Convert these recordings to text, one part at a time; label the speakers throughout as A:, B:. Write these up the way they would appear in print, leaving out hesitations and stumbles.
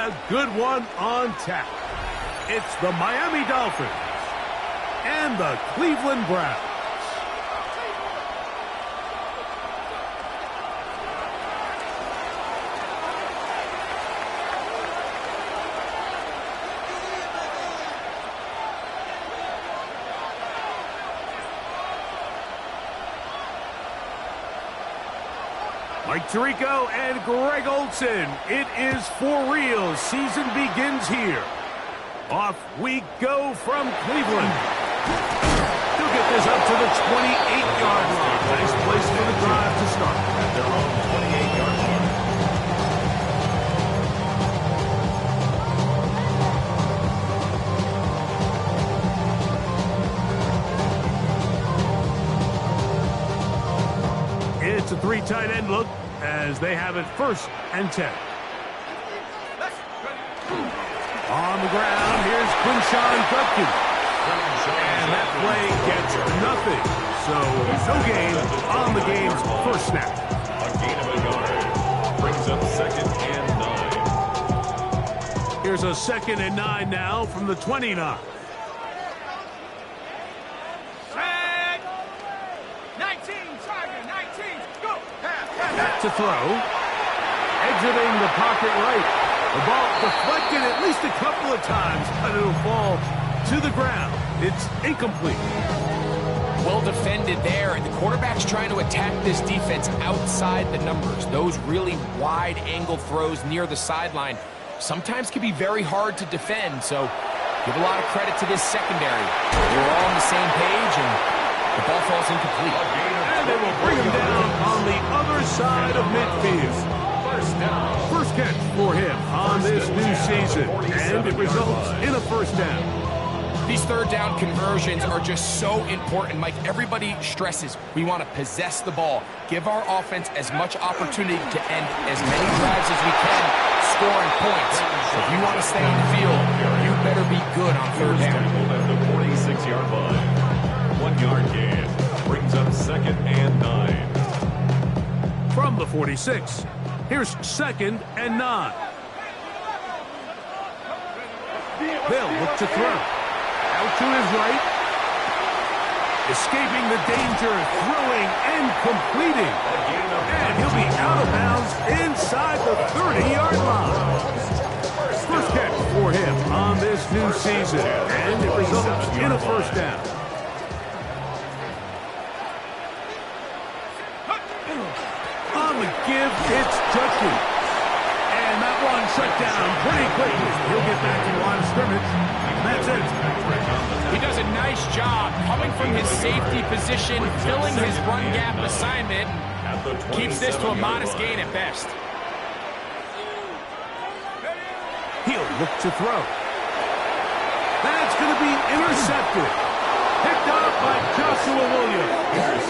A: a good one on tap. It's the Miami Dolphins and the Cleveland Browns. Mike Tirico and Greg Olsen. It is for real. Season begins here. Off we go from Cleveland. He'll get this up to the 28-yard line. Nice place for the drive to start. At their own 28-yard line. It's a three tight end look as they have it 1st and 10. On the ground, here's Quinshawn Judkins. And that play gets nothing. So no gain on the game's first snap.
B: A gain of a yard brings up 2nd and 9.
A: Here's a 2nd and 9 now from the 29. To throw. Exiting the pocket right. The ball deflected at least a couple of times, but it'll fall to the ground. It's incomplete.
C: Well defended there, and the quarterback's trying to attack this defense outside the numbers. Those really wide angle throws near the sideline sometimes can be very hard to defend, so give a lot of credit to this secondary. They're all on the same page, and the ball falls incomplete.
A: And they will bring him down on the other side of midfield. First catch for him on this new season, and it results in a 1st down.
C: These 3rd down conversions are just so important, Mike. Everybody stresses we want to possess the ball, give our offense as much opportunity to end as many drives as we can, scoring points. So if you want to stay on the field, you better be good on 3rd down.
B: At the 46-yard line. 1 yard gain brings up 2nd and 9.
A: From the 46, here's 2nd and 9. They'll look to throw. Out to his right. Escaping the danger, throwing and completing. And he'll be out of bounds inside the 30-yard line. First catch for him on this new season, and it results in a 1st down. On the give, it's Judkins. And that one shut down pretty quickly. He'll get back to the line of scrimmage. That's it.
C: He does a nice job coming from his safety position, filling his run gap assignment. Keeps this to a modest gain at best.
A: He'll look to throw. That's going to be intercepted. Picked up by Joshua Williams.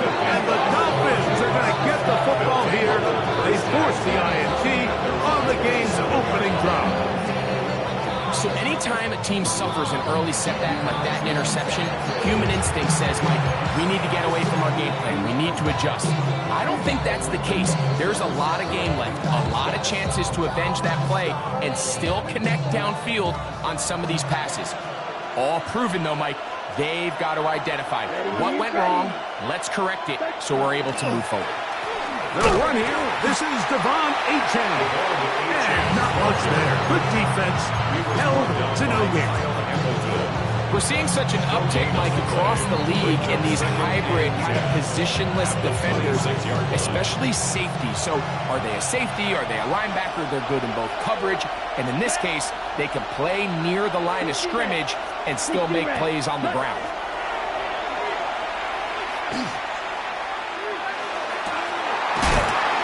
A: And the Dolphins are going to get the football here. They force the INT on the game's opening drive.
C: So anytime a team suffers an early setback like that interception, human instinct says, Mike, we need to get away from our game plan. We need to adjust. I don't think that's the case. There's a lot of game left, a lot of chances to avenge that play and still connect downfield on some of these passes. All proven, though, Mike. They've got to identify what went wrong. Let's correct it so we're able to move forward.
A: Little run here. This is Devon Achane. And not much there. Good defense. Held to no gain.
C: We're seeing such an uptick, Mike, across the league in these hybrid kind of positionless defenders, especially safety. So are they a safety? Are they a linebacker? They're good in both coverage. And in this case, they can play near the line of scrimmage and still make plays on the ground.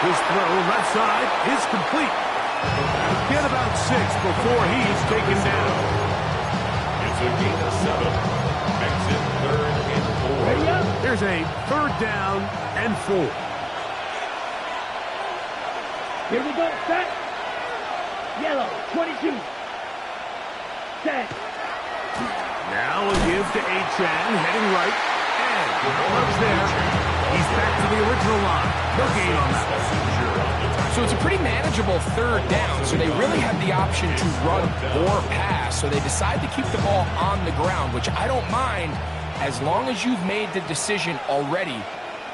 A: His throw left side is complete. Get about 6 before he's taken down.
B: It's a gain of 7. Exit 3rd and 4.
A: Here's a 3rd down and 4.
D: Here we go. Set. Yellow. 22. Set.
A: Now a give to Achane, heading right. And gloves there. He's back to the original line. No gain on that.
C: So it's a pretty manageable third down, so they really have the option to run or pass, so they decide to keep the ball on the ground, which I don't mind as long as you've made the decision already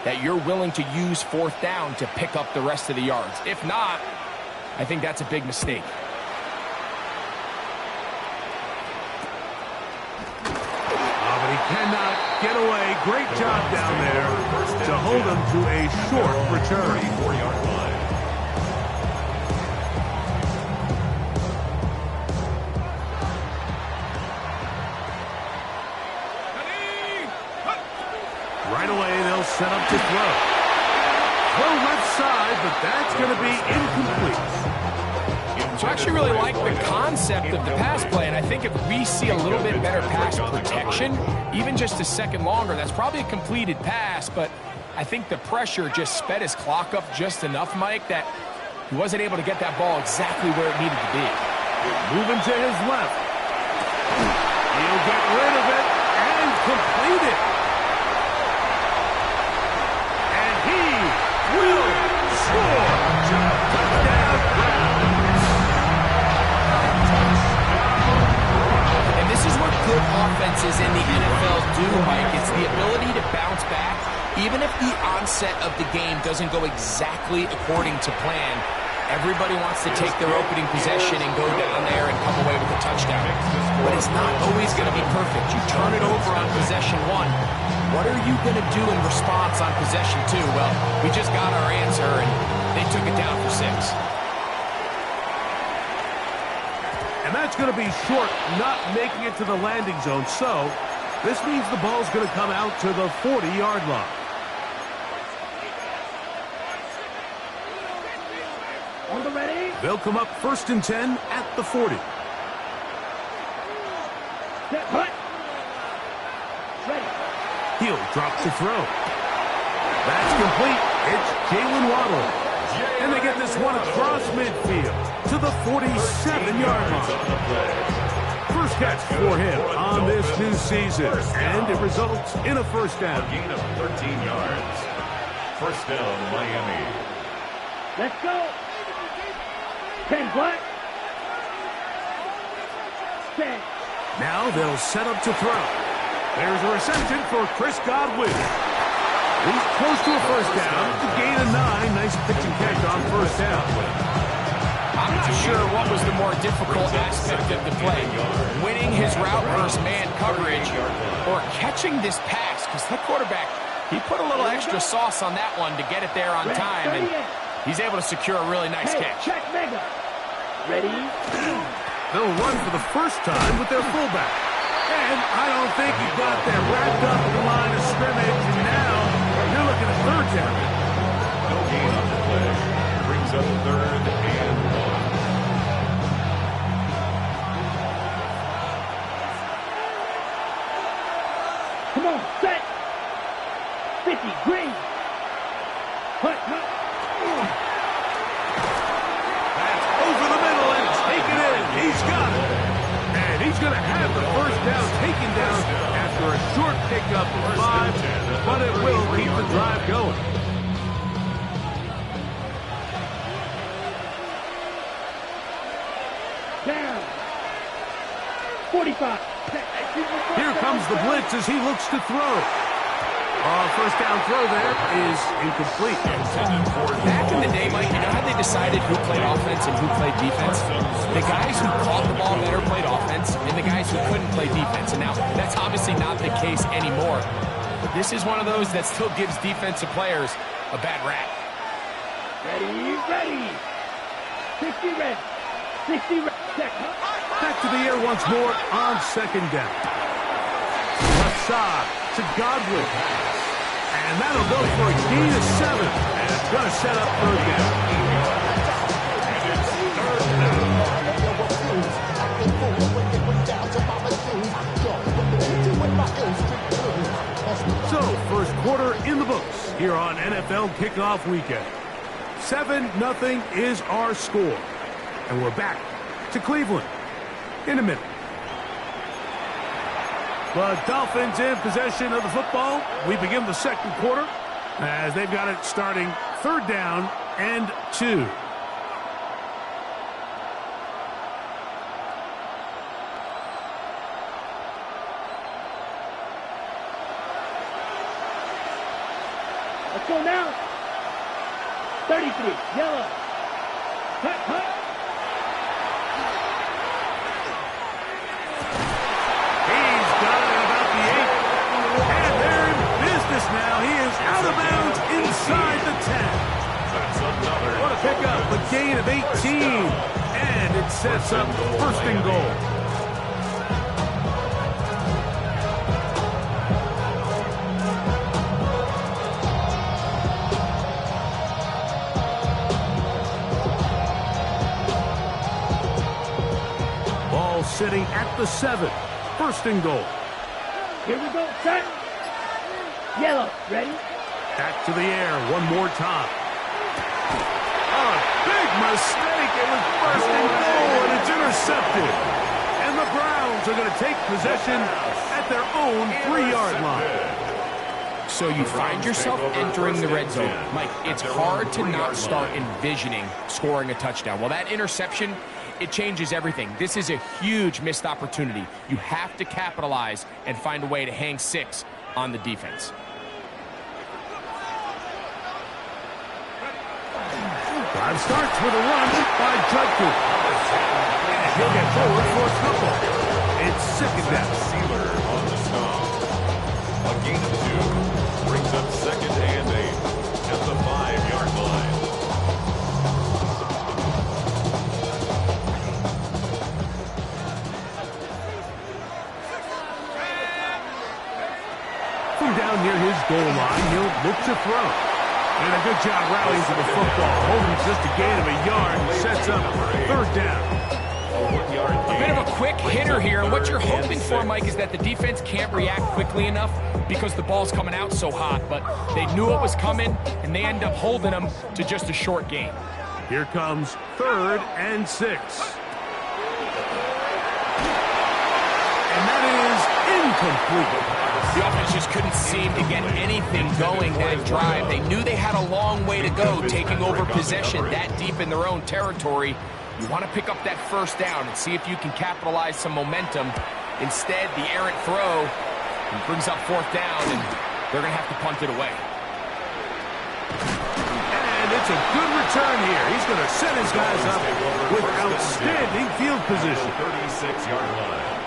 C: that you're willing to use fourth down to pick up the rest of the yards. If not, I think that's a big mistake.
A: But he cannot get away. Great job down there to hold him to a short return.
B: 34-yard line.
A: Right away, they'll set up to throw. Throw left side, but that's going to be incomplete.
C: So I actually really like the concept of the pass play, and I think if we see a little bit better pass protection, even just a second longer, that's probably a completed pass, but I think the pressure just sped his clock up just enough, Mike, that he wasn't able to get that ball exactly where it needed to be.
A: Moving to his left. He'll get rid of it and complete it. And he will score. Touchdown, Browns.
C: And this is what good offenses in the NFL do, Mike. It's the ability to bounce back, even if the onset of the game doesn't go exactly according to plan. Everybody wants to take their opening possession and go down there and come away with a touchdown. But it's not always going to be perfect. You turn it over on possession one. What are you going to do in response on possession two? Well, we just got our answer, and they took it down for 6.
A: And that's going to be short, not making it to the landing zone. So this means the ball's going to come out to the 40-yard line.
D: On the ready.
A: They'll come up 1st and 10 at the 40.
D: Set, hut. Ready.
A: He'll drop to throw. That's complete. It's Jalen Waddle. And they get this one across midfield to the 47-yard line. First catch for him on this new season. And it results in a first down.
B: A gain of 13 yards. First down, Miami.
D: Let's go. 10 black. 10.
A: Now they'll set up to throw. There's a reception for Chris Godwin. He's close to a first down. To gain of 9. Nice pitch and catch on first down.
C: I'm not sure what was the more difficult aspect of the play. Winning his route versus man coverage or catching this pass, because that quarterback, he put a little extra sauce on that one to get it there on time, and he's able to secure a really nice catch.
D: Check mega. Ready.
A: They'll run for the first time with their fullback. And I don't think he got that wrapped up at the line of scrimmage, and now you're looking at third down.
B: No gain on the play. Brings up 3rd and 1.
D: Come on, set. 50, green. Hut, hut.
A: That's over the middle and taken in. He's got it. And he's going to have the first down taken down after a short pickup of 5, but it will keep the drive going.
D: Down. 45.
A: Here comes the blitz as he looks to throw. First down throw there is incomplete.
C: Back in the day, Mike, you know how they decided who played offense and who played defense? The guys who caught the ball better played offense, and the guys who couldn't play defense. And now, that's obviously not the case anymore. But this is one of those that still gives defensive players a bad rap.
D: Ready, ready. 60 red. 60 red. Check.
A: Back to the air once more on second down. Left side to Godwin. And that'll go for a gain of 7. And it's going to set up third down. So, first quarter in the books here on NFL Kickoff Weekend. 7-0 is our score. And we're back to Cleveland in a minute. The Dolphins in possession of the football. We begin the second quarter as they've got it starting 3rd down and 2.
D: Let's go now. 33, yellow. Hut, hut.
A: He's got it at about the 8. And they're in business now. He is out of bounds inside the 10.
B: That's another.
A: What a pickup, a gain of 18. And it sets up first and goal. Ball sitting at the 7. First and goal.
D: Here we go, set. Yellow, ready?
A: Back to the air one more time. A big mistake. It was first and goal, and it's intercepted. And the Browns are going to take possession at their own 3-yard line.
C: So you find yourself entering the red zone. Mike, it's hard to not start envisioning scoring a touchdown. Well, that interception, it changes everything. This is a huge missed opportunity. You have to capitalize and find a way to hang 6 on the defense.
A: Drive starts with a run by Judkins. And he'll get forward for a couple. It's second down.
B: Sealer on the stop. A gain of 2 brings up second and 8 at the 5-yard line.
A: From down near his goal line, he'll look to throw. And a good job rallying to the football. Holding just a gain of a yard. Sets up third down.
C: A bit of a quick hitter here, and what you're hoping for, Mike, is that the defense can't react quickly enough because the ball's coming out so hot. But they knew it was coming, and they end up holding them to just a short gain.
A: Here comes 3rd and 6. And that is incomplete.
C: The offense just couldn't seem to get anything going that drive. They knew they had a long way to go, taking over possession that deep in their own territory. You want to pick up that first down and see if you can capitalize some momentum. Instead, the errant throw brings up 4th down, and they're going to have to punt it away.
A: And it's a good return here. He's going to set his guys up with outstanding field position.
B: 36-yard line.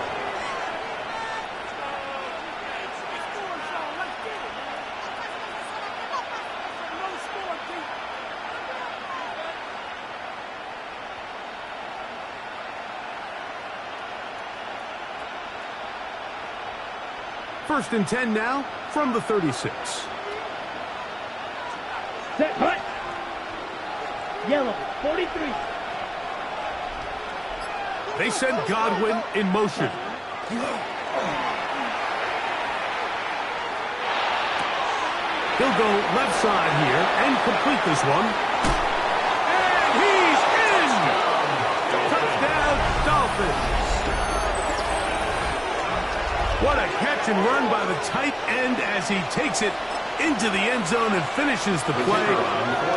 A: First and 10 now from the 36.
D: Set, hut. Yellow, 43.
A: They send Godwin in motion. He'll go left side here and complete this one. And he's in! Touchdown, Dolphins! What a catch and run by the tight end as he takes it into the end zone and finishes the play.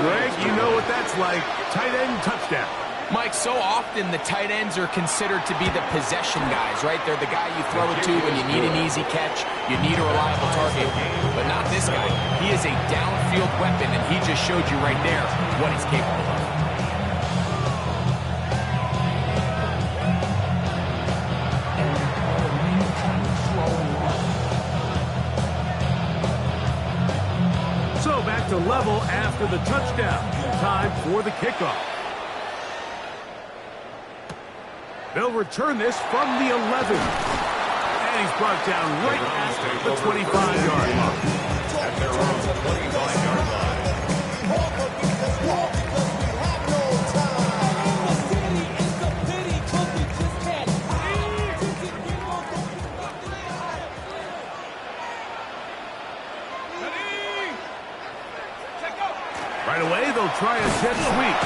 A: Greg, you know what that's like. Tight end touchdown.
C: Mike, so often the tight ends are considered to be the possession guys, right? They're the guy you throw it to when you need an easy catch, you need a reliable target, but not this guy. He is a downfield weapon, and he just showed you right there what he's capable of.
A: So back to level after the touchdown. Time for the kickoff. They'll return this from the 11. And he's brought down right at the 25-yard mark.
B: At their own 25-yard line.
A: Right away, they'll try a jet sweep.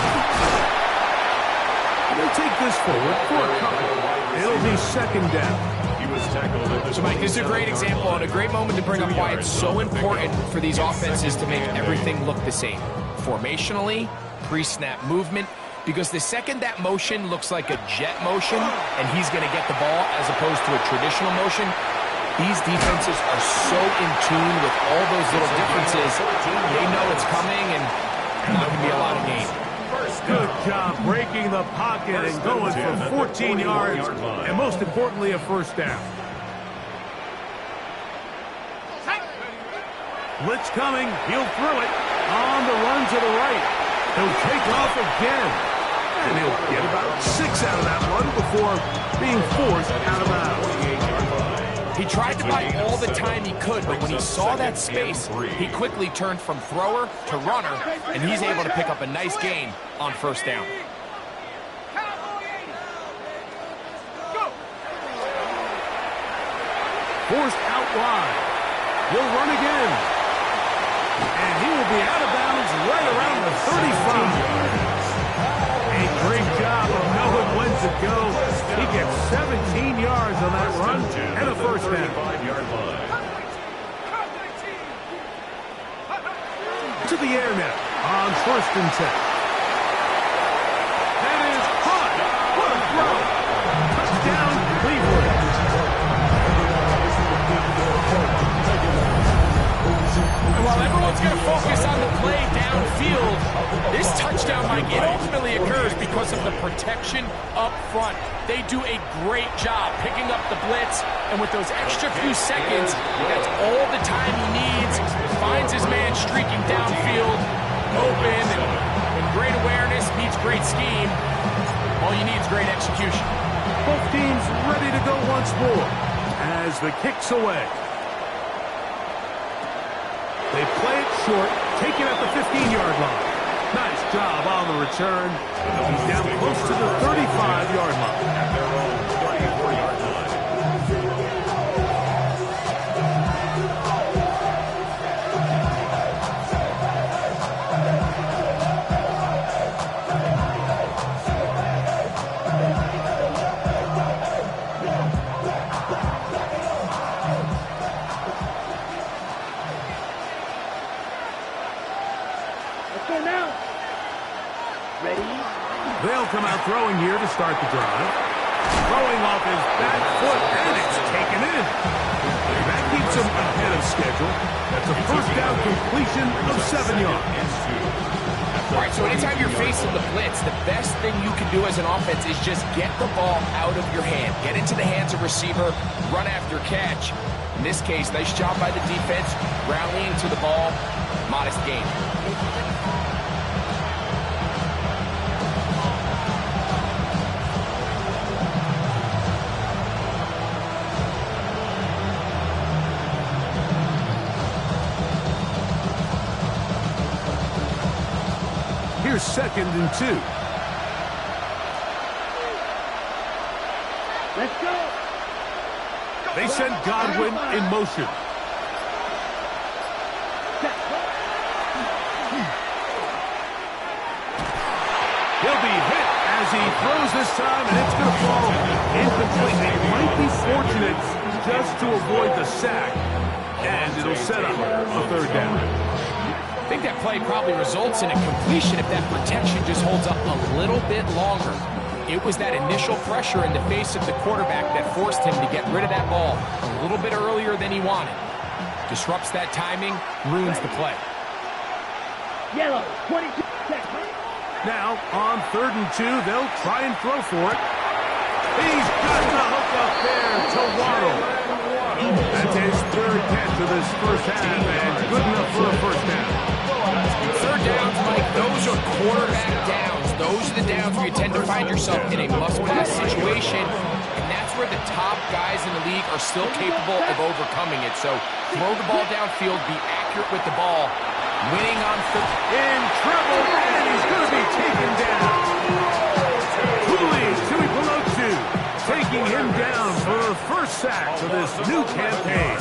A: They'll take this forward for a couple. It'll be second down.
B: He was tackled at the
C: So, Mike, this is a great example and a great moment to bring up why it's so important for these offenses to make everything look the same. Formationally, pre-snap movement, because the second that motion looks like a jet motion and he's going to get the ball as opposed to a traditional motion, These defenses are so in tune with all those little differences. They know it's coming, and there's not going to be a lot of gain.
A: Good job breaking the pocket and going for 14 yards, and most importantly, a first down. Blitz coming. He'll throw it on the run to the right. He'll take off again. And he'll get about 6 out of that one before being forced out of bounds.
C: He tried to buy all the time he could, but when he saw that space, he quickly turned from thrower to runner, and he's able to pick up a nice gain on first down.
A: Forced out wide. He'll run again. And he will be out of bounds right around the 35. A great job of knowing when to go. He gets 17 yards on that run and a first down. To the air now on 1st and 10. That is caught. What a throw. Touchdown, Cleveland.
C: And while everyone's going to focus on the play downfield, this touchdown, Mike, it ultimately occurs because of the protection up front. They do a great job picking up the blitz, and with those extra few seconds, that's all the time he needs. Finds his man streaking downfield, open, and great awareness meets great scheme. All you need is great execution.
A: Both teams ready to go once more as the kick's away. They play it short, take it at the 15-yard line. Nice job on the return. He's down close to the 35-yard line.
B: At their own 34-yard line.
A: They'll come out throwing here to start the drive. Throwing off his back foot, and it's taken in. That keeps him ahead of schedule. That's a first down completion of 7 yards.
C: All right, so anytime you're facing the blitz, the best thing you can do as an offense is just get the ball out of your hand. Get into the hands of receiver, run after catch. In this case, nice job by the defense, rallying to the ball, modest gain.
A: Here's 2nd and 2.
D: Let's go.
A: They send Godwin in motion. He'll be hit as he throws this time, and it's going to fall incomplete. They might be fortunate just to avoid the sack, and it'll set up a 3rd down.
C: I think that play probably results in a completion if that protection just holds up a little bit longer. It was that initial pressure in the face of the quarterback that forced him to get rid of that ball a little bit earlier than he wanted. Disrupts that timing, ruins the play.
D: Yellow, 22 seconds.
A: Now, on 3rd and 2, they'll try and throw for it. He's got the hook up there to Waddle. That's his 3rd catch of this first half, and good enough for a first down.
C: 3rd downs, Mike, those are quarterback downs. Those are the downs where you tend to find yourself in a must-pass situation, and that's where the top guys in the league are still capable of overcoming it. So throw the ball downfield, be accurate with the ball. Winning on
A: in trouble, and he's going to be taken down. Cooley's Tuipulotu taking him down for the first sack of this new campaign.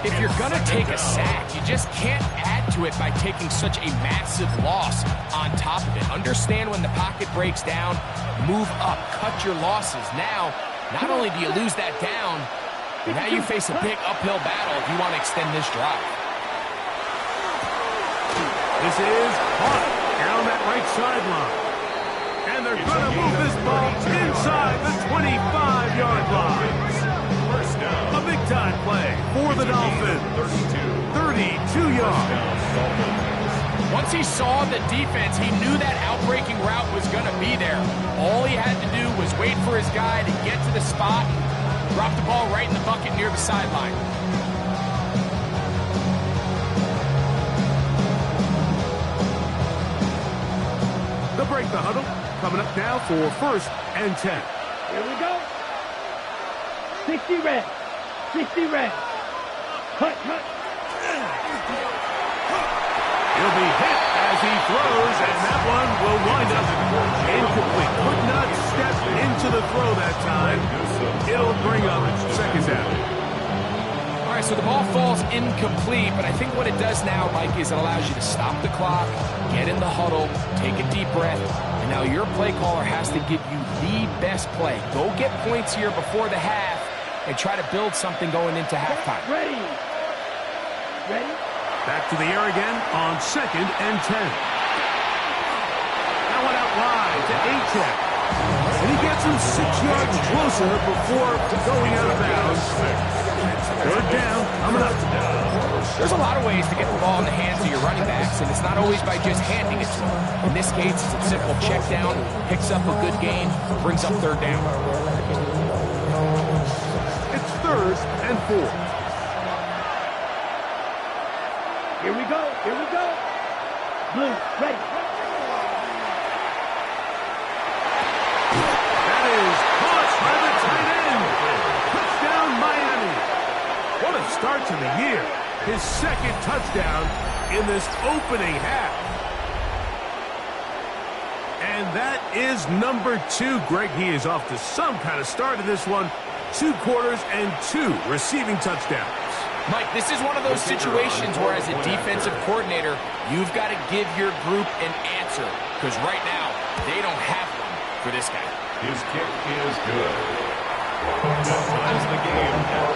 C: If you're going to take a sack, you just can't add to it by taking such a massive loss on top of it. Understand when the pocket breaks down, move up, cut your losses. Now, not only do you lose that down, but now you face a big uphill battle if you want to extend this drive.
A: This is Hart down that right sideline. And they're going to move this ball inside the 25-yard line. A big-time yards.
C: Once he saw the defense, he knew that outbreaking route was going to be there. All he had to do was wait for his guy to get to the spot and drop the ball right in the bucket near the sideline.
A: They'll break the huddle. Coming up now for 1st and 10.
D: Here we go. 60 red. 60 red. Cut.
A: He'll be hit as he throws, and that one will wind up incomplete. Could not step into the throw that time. It'll bring up 2nd down.
C: All right, so the ball falls incomplete, but I think what it does now, Mike, is it allows you to stop the clock, get in the huddle, take a deep breath, and now your play caller has to give you the best play. Go get points here before the half and try to build something going into halftime.
D: Ready.
A: Back to the air again on 2nd and 10. That one out wide to A-Check. And he gets him 6 yards closer before going out of bounds. 3rd down, coming up.
C: There's a lot of ways to get the ball in the hands of your running backs, and it's not always by just handing it to them. In this case, it's a simple check down, picks up a good gain, brings up 3rd down.
A: It's 3rd and 4.
D: Here we go. Blue, ready.
A: That is caught by the tight end. Touchdown, Miami. What a start to the year. His 2nd touchdown in this opening half. And that is number 2. Greg, he is off to some kind of start in this one. 2 quarters and 2 receiving touchdowns.
C: Mike, this is one of those situations where as a defensive coordinator, you've got to give your group an answer. Because right now, they don't have one for this guy.
B: His kick is good. That ties the game at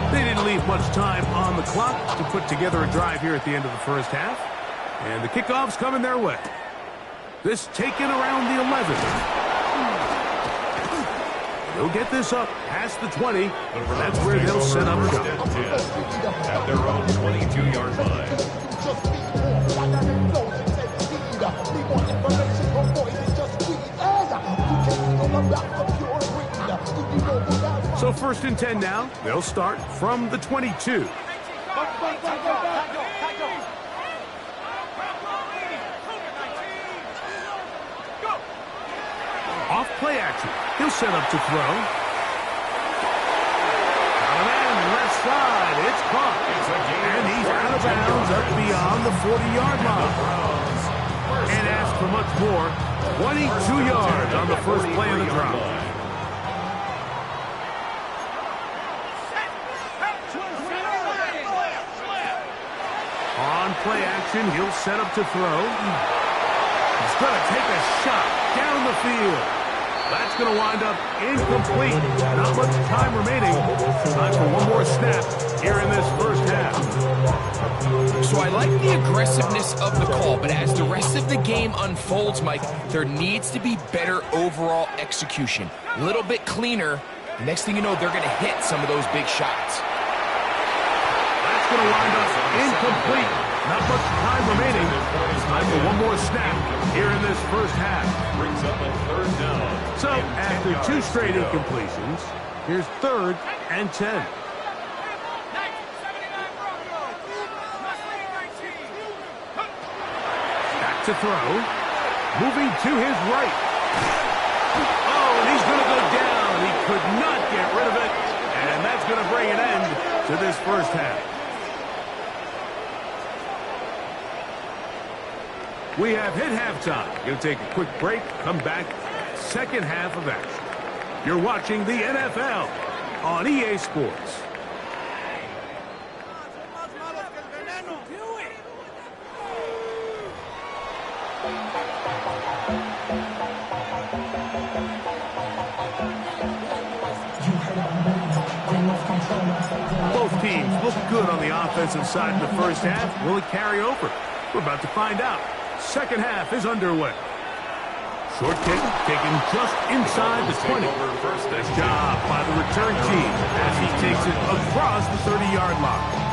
B: 14.
A: They didn't leave much time on the clock to put together a drive here at the end of the 1st half. And the kickoff's coming their way. This taken around the 11. They'll get this up past the 20. That's where they'll set up shop.
B: At their own 22-yard line.
A: So 1st and 10 now. They'll start from the 22. Off play action. He'll set up to throw. And left side. It's caught. And he's out of bounds up beyond the 40-yard line. And ask for much more. 22 yards on the first play of the drive. On play action, he'll set up to throw. He's going to take a shot down the field. That's going to wind up incomplete. Not much time remaining. Time for one more snap here in this 1st half.
C: So I like the aggressiveness of the call, but as the rest of the game unfolds, Mike, there needs to be better overall execution. A little bit cleaner. Next thing you know, they're going to hit some of those big shots.
A: That's going to wind up incomplete. Not much time remaining. Time for one more snap here in this 1st half.
B: Brings up a 3rd down.
A: So, after 2 straight incompletions, here's 3rd and 10. Back to throw. Moving to his right. Oh, and he's going to go down. He could not get rid of it. And that's going to bring an end to this 1st half. We have hit halftime. Going to take a quick break, come back, 2nd half of action. You're watching the NFL on EA Sports. Both teams look good on the offensive side in the 1st half. Will it carry over? We're about to find out. 2nd half is underway. Short kick taken just inside the 20. Nice job by the return team as he takes it across the 30-yard line.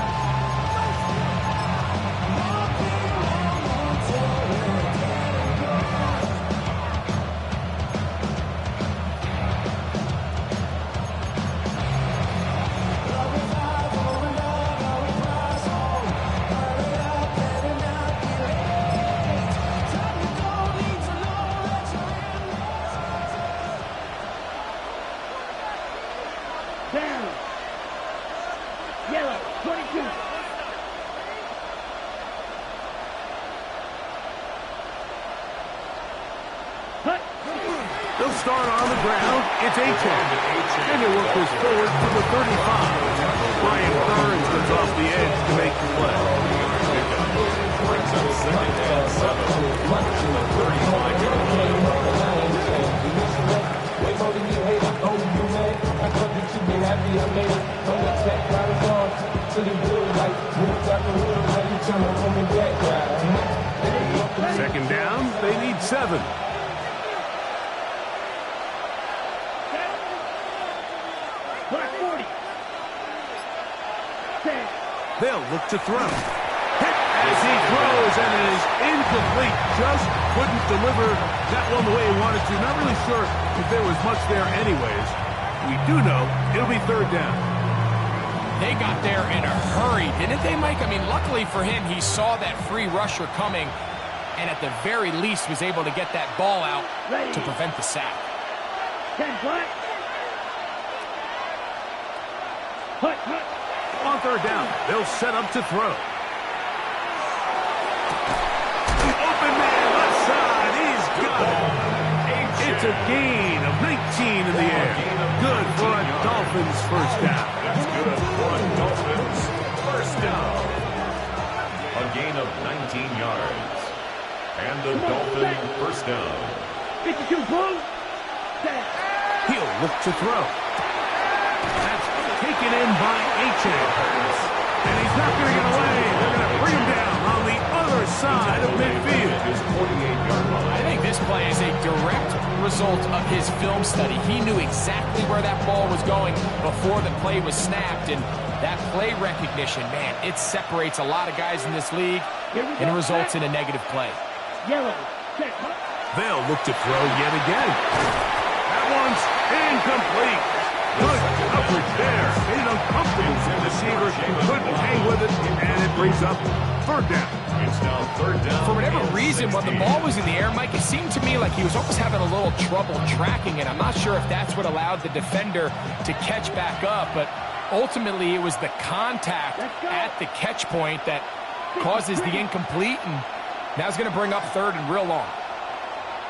D: Down. Yellow, 22. Cut.
A: They'll start on the ground. It's A-Chain. And he'll work his forward to the 35. Brian Burns comes off the edge to make the play.
B: Brings up second and 7 at the 35-yard line.
A: Second down, they need 7.
D: Black 40. 10.
A: They'll look to throw. Hit as he throws, and it is incomplete. Just couldn't deliver that one the way he wanted to. Not really sure if there was much there anyways. We do know it'll be third down.
C: They got there in a hurry, didn't they, Mike? I mean, luckily for him, he saw that free rusher coming and at the very least was able to get that ball out to prevent the sack.
D: 10 black. Hut.
A: On third down, they'll set up to throw. The open man left side, he's got it. It's a gain of 19 in the air. Good for a Dolphins first down.
B: That's good for a Dolphins first down. A gain of 19 yards. And the Dolphin first down.
D: 52 blue. 10.
A: He'll look to throw. That's taken in by A-Chain. And he's not going to get away. They're going to bring him down on the other side of midfield.
B: His 48-yard line.
C: I think this play is a direct result of his film study. He knew exactly where that ball was going before the play was snapped, and that play recognition, man, it separates a lot of guys in this league, and it results in a negative play.
D: Yellow. Check.
A: They'll look to throw yet again. That one's incomplete. Good coverage there. Made it uncomfortable for the receiver. Couldn't hang with it, and it brings up third down.
B: It's now third down.
C: For whatever reason, when the ball was in the air, Mike, it seemed to me like he was almost having a little trouble tracking it. I'm not sure if that's what allowed the defender to catch back up, but ultimately it was the contact at the catch point that causes the incomplete, and now it's going to bring up third and real long.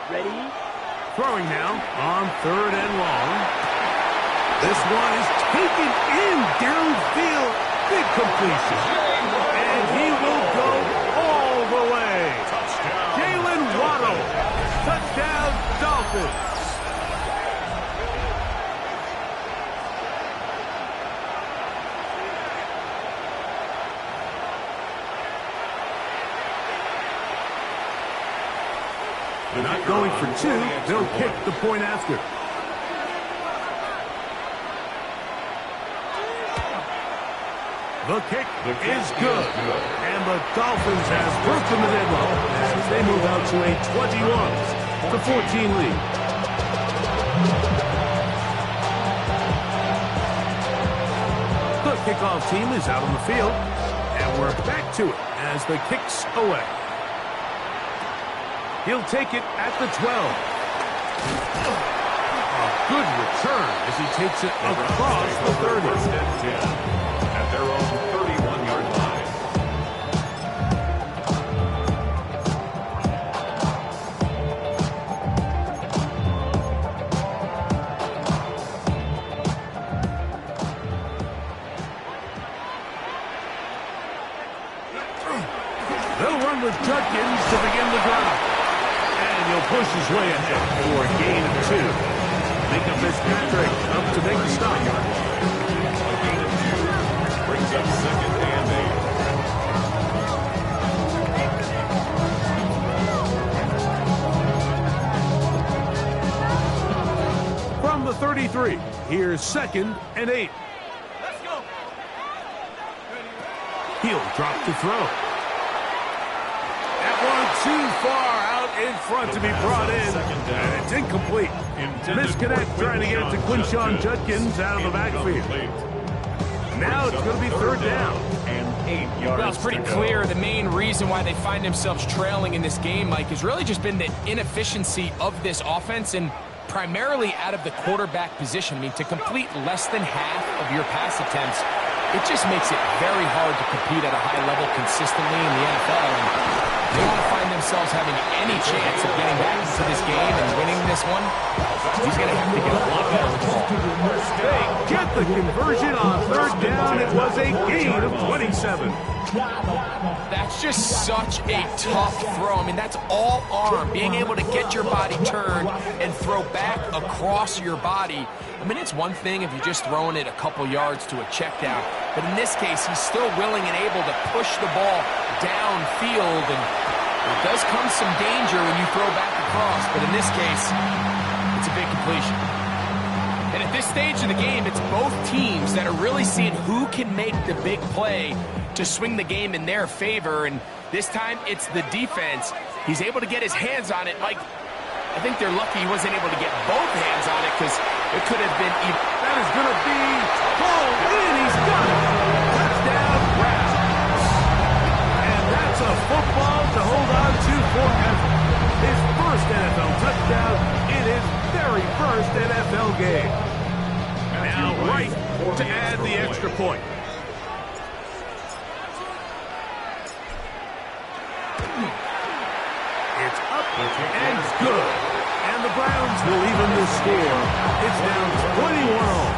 D: Ready?
A: Throwing now on third and long. This one is taken in downfield. Big completion. And he will go all the way.
B: Touchdown.
A: Jalen Waddle. Touchdown, Dolphins. They're not going for 2. They'll kick the point after. The kick is good. And the Dolphins have broken the deadlock as they move out to a 21-14 lead. The kickoff team is out on the field, and we're back to it as the kick's away. He'll take it at the 12. A good return as he takes it across the 30.
B: First and 10 at their own 31-yard line.
A: They'll run with Judkins to begin the drive. And he'll push his way ahead for a gain of 2. Micah Fitzpatrick up to make the stop.
B: A gain of 2 brings up second and 8.
A: 33. Here's 2nd and 8.
C: Let's go.
A: He'll drop to throw. That one too far out in front to be brought in, and it's incomplete. Misconnect trying to get it to Quinshon Judkins out of the backfield. Now it's going to be 3rd down.
B: And 8 yards.
C: Well, it's pretty clear the main reason why they find themselves trailing in this game, Mike, has really just been the inefficiency of this offense and primarily out of the quarterback position. I mean, to complete less than half of your pass attempts, it just makes it very hard to compete at a high level consistently in the NFL. And they want to find themselves having any chance of getting back into this game and winning this one. He's going to have to get a lot better with the ball.
A: They get the conversion on 3rd down. It was a gain of 27.
C: That's just such a tough throw. I mean, that's all arm. Being able to get your body turned and throw back across your body. I mean, it's one thing if you're just throwing it a couple yards to a check down. But in this case, he's still willing and able to push the ball downfield. And there does come some danger when you throw back across. But in this case, it's a big completion. And at this stage of the game, it's both teams that are really seeing who can make the big play to swing the game in their favor. And this time, it's the defense. He's able to get his hands on it. Mike, I think they're lucky he wasn't able to get both hands on it because it could have been even.
A: That is going to be pulled in. He's got it. Touchdown, Browns. And that's a football to hold on to forever. His first NFL touchdown in his very first NFL game. Now right to add the extra point. It's up and good. And the Browns will even the score. It's now 21 all.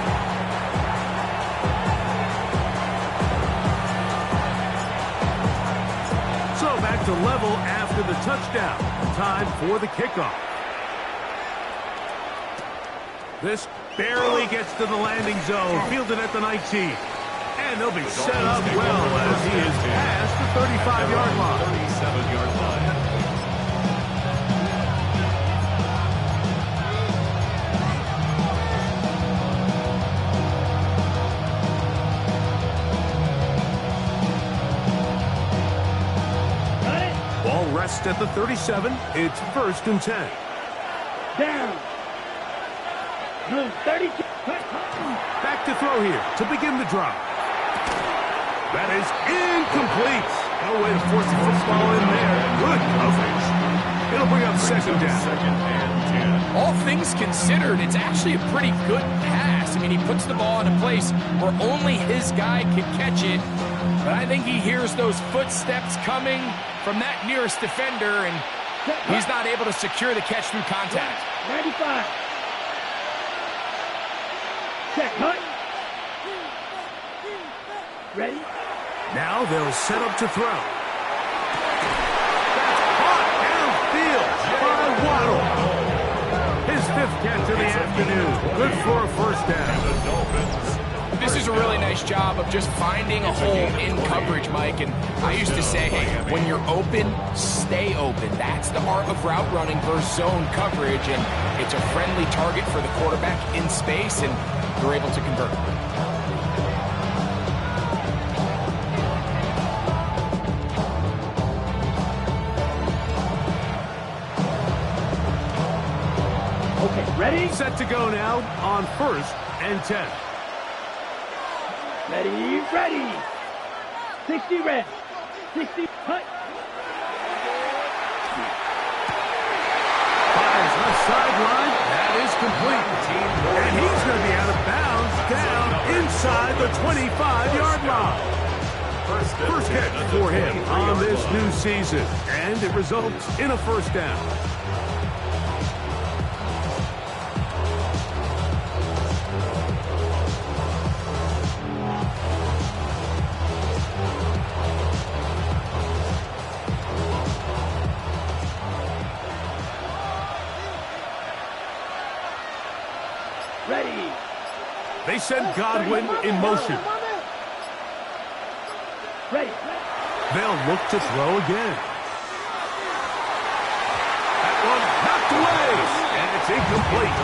A: So back to level after the touchdown. Time for the kickoff. This barely gets to the landing zone. Fielded at the 19. And they'll be set up well as he is past the 35-yard line.
B: 37-yard line.
A: Ball rests at the 37. It's 1st and 10.
D: Down. Blue 32.
A: Back to throw here to begin the drive. That is incomplete. No way to force the football in there. Good coverage. It'll bring up 2nd down.
B: 2nd and 10.
C: All things considered, it's actually a pretty good pass. I mean, he puts the ball in a place where only his guy can catch it. But I think he hears those footsteps coming from that nearest defender, and he's not able to secure the catch through contact.
D: 95. Check, hut. Ready?
A: Now they'll set up to throw. That's caught downfield by Waddle. His 5th catch of the afternoon. Good for a 1st down.
C: This is a really nice job of just finding a hole in coverage, Mike. And I used to say, hey, when you're open, stay open. That's the art of route running versus zone coverage. And it's a friendly target for the quarterback in space, and they're able to convert.
D: Okay, ready?
A: Set to go now on 1st and 10.
D: Ready, ready. 60 red. 60 hut.
A: Fires left sideline. That is complete. And he's going to be out of bounds down inside the 25-yard line. First catch for him on this new season. And it results in a 1st down.
D: Ready.
A: They send Godwin in motion.
D: Ready.
A: They'll look to throw again. That one knocked away, and it's incomplete.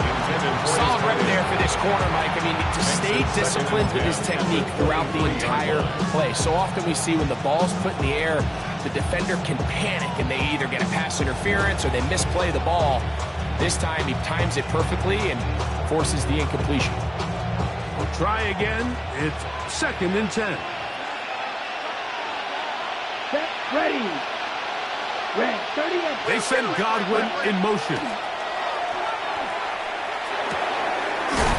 B: Intended
C: Solid rep there for this corner, Mike. I mean, to stay disciplined with his technique throughout the entire play. So often we see when the ball's put in the air, the defender can panic and they either get a pass interference or they misplay the ball. This time he times it perfectly and forces the incompletion.
A: We'll try again. It's 2nd and 10.
D: Set, ready. Red, 30 and
A: They send Godwin in motion.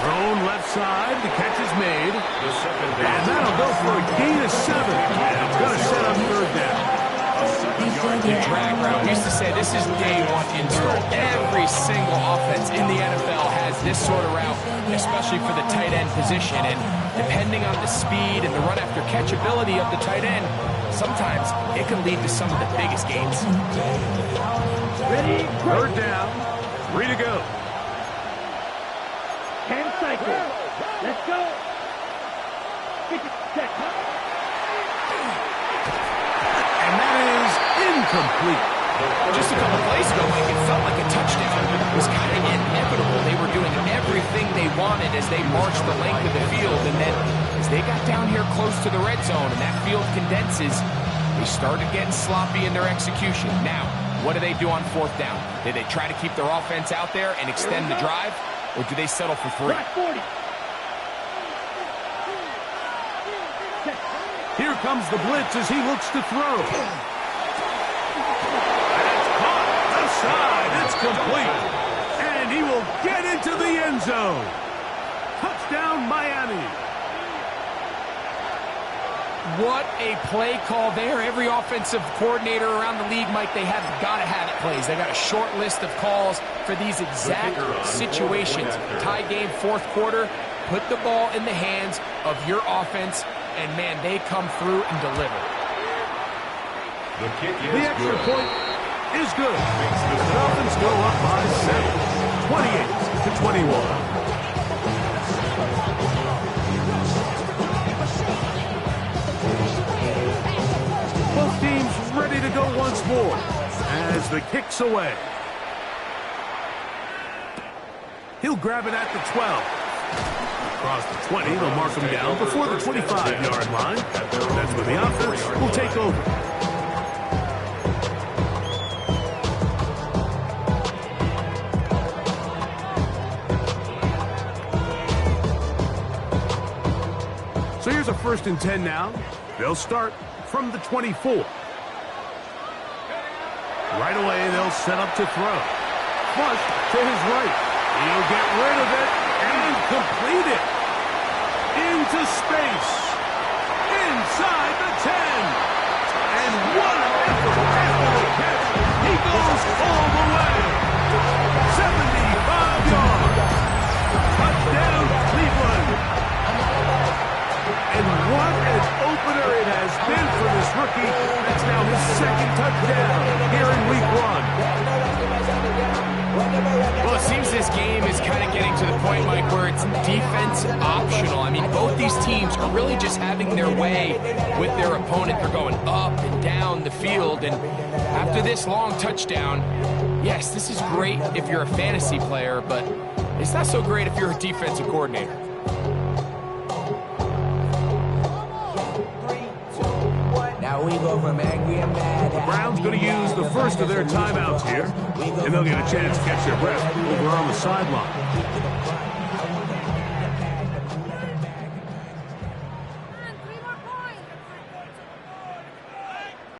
A: Thrown left side. The catch is made.
B: The second down.
A: And that'll go for a gain of 7. And it's going to set up 3rd down.
C: The drag route. We used to say this is day 1 install. Every single offense in the NFL has this sort of route, especially for the tight end position. And depending on the speed and the run after catch ability of the tight end, sometimes it can lead to some of the biggest gains.
D: ready,
A: 3rd down. 3 to go.
D: 10 cycles. Let's go. 50 seconds.
A: And that is incomplete.
C: Just a couple plays ago, Mike, it felt like a touchdown was kind of inevitable. They were doing everything they wanted as they marched the length of the field. And then as they got down here close to the red zone and that field condenses, they started getting sloppy in their execution. Now, what do they do on 4th down? Do they try to keep their offense out there and extend the drive? Or do they settle for 3?
D: Track 40.
A: Here comes the blitz as he looks to throw. That's caught. Left side. It's complete. And he will get into the end zone. Touchdown, Miami.
C: What a play call there. Every offensive coordinator around the league, Mike, they have got to have it plays. They got a short list of calls for these exact situations. Tie game, 4th quarter. Put the ball in the hands of your offense, and, man, they come through and deliver.
B: The kick is
A: The extra
B: good.
A: point is good. The Dolphins go up by 7, 28-21. Both teams ready to go once more as the kick's away. He'll grab it at the 12. Across the 20, they'll mark him down before the 25-yard line. That's where the offense will take over. So here's a 1st and 10 now. They'll start from the 24. Right away, they'll set up to throw. Flush to his right. He'll get rid of it and complete it. Into space. Inside the 10. And what an effort catch. He goes all the way. 75 yards. Touchdown, Cleveland. And what an opener it has been for this rookie. That's now his 2nd touchdown here in week 1.
C: Well, it seems this game is kind of getting to the point, Mike, where it's defense optional. I mean, both these teams are really just having their way with their opponent. They're going up and down the field. And after this long touchdown, yes, this is great if you're a fantasy player, but it's not so great if you're a defensive coordinator.
E: Now we go from angry and mad.
A: The Browns going to use the first of their timeouts here, and they'll get a chance to catch their breath over on the sideline.